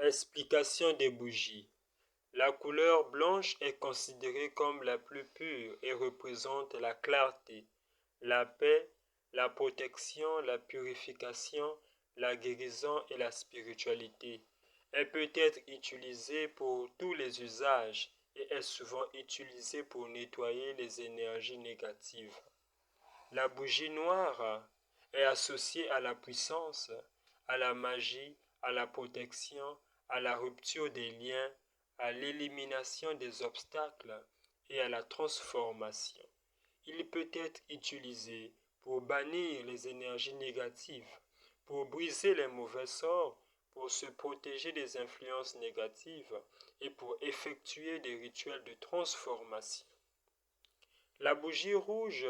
Explication des bougies. La couleur blanche est considérée comme la plus pure et représente la clarté, la paix, la protection, la purification, la guérison et la spiritualité. Elle peut être utilisée pour tous les usages et est souvent utilisée pour nettoyer les énergies négatives. La bougie noire est associée à la puissance, à la magie, à la protection, à la rupture des liens, à l'élimination des obstacles et à la transformation. Il peut être utilisé pour bannir les énergies négatives, pour briser les mauvais sorts, pour se protéger des influences négatives et pour effectuer des rituels de transformation. La bougie rouge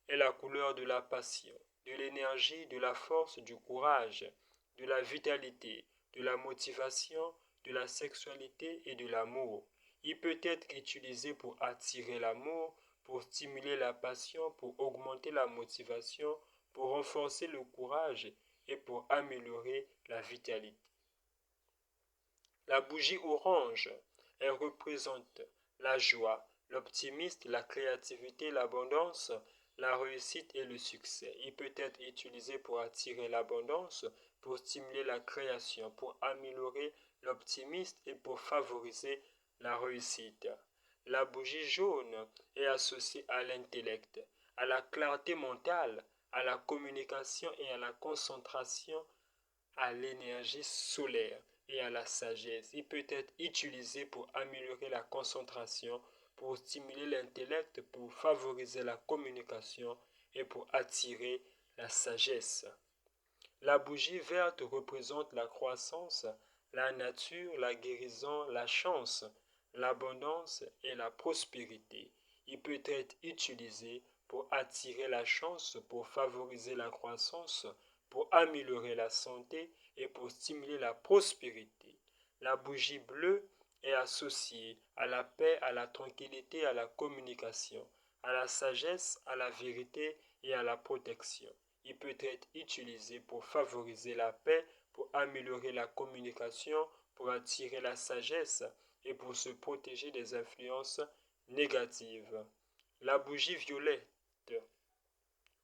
est la couleur de la passion, de l'énergie, de la force, du courage, de la vitalité, de la motivation, de la sexualité et de l'amour. Il peut être utilisé pour attirer l'amour, pour stimuler la passion, pour augmenter la motivation, pour renforcer le courage et pour améliorer la vitalité. La bougie orange, elle représente la joie, l'optimisme, la créativité, l'abondance, la réussite et le succès. Il peut être utilisé pour attirer l'abondance, pour stimuler la création, pour améliorer l'optimisme et pour favoriser la réussite. La bougie jaune est associée à l'intellect, à la clarté mentale, à la communication et à la concentration, à l'énergie solaire et à la sagesse. Il peut être utilisé pour améliorer la concentration, pour stimuler l'intellect, pour favoriser la communication et pour attirer la sagesse. La bougie verte représente la croissance, la nature, la guérison, la chance, l'abondance et la prospérité. Il peut être utilisé pour attirer la chance, pour favoriser la croissance, pour améliorer la santé et pour stimuler la prospérité. La bougie bleue est associée à la paix, à la tranquillité, à la communication, à la sagesse, à la vérité et à la protection. Il peut être utilisé pour favoriser la paix, pour améliorer la communication, pour attirer la sagesse et pour se protéger des influences négatives. La bougie violette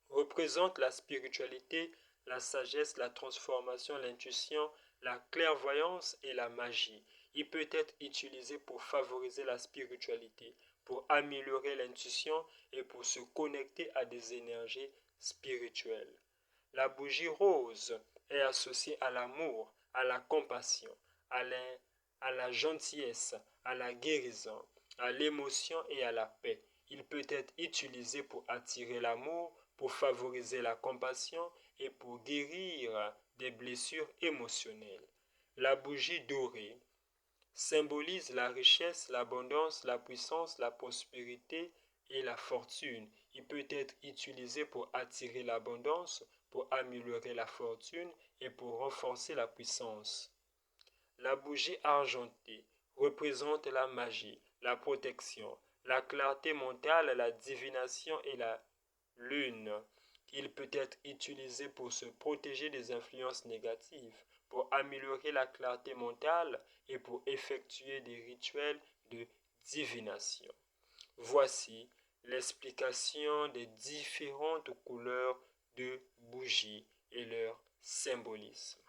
représente la spiritualité, la sagesse, la transformation, l'intuition, la clairvoyance et la magie. Il peut être utilisé pour favoriser la spiritualité, pour améliorer l'intuition et pour se connecter à des énergies spirituelles. La bougie rose est associée à l'amour, à la compassion, à la gentillesse, à la guérison, à l'émotion et à la paix. Il peut être utilisé pour attirer l'amour, pour favoriser la compassion et pour guérir des blessures émotionnelles. La bougie dorée symbolise la richesse, l'abondance, la puissance, la prospérité et la fortune. Il peut être utilisé pour attirer l'abondance, pour améliorer la fortune et pour renforcer la puissance. La bougie argentée représente la magie, la protection, la clarté mentale, la divination et la lune. Il peut être utilisé pour se protéger des influences négatives, pour améliorer la clarté mentale et pour effectuer des rituels de divination. Voici l'explication des différentes couleurs de bougies et leur symbolisme.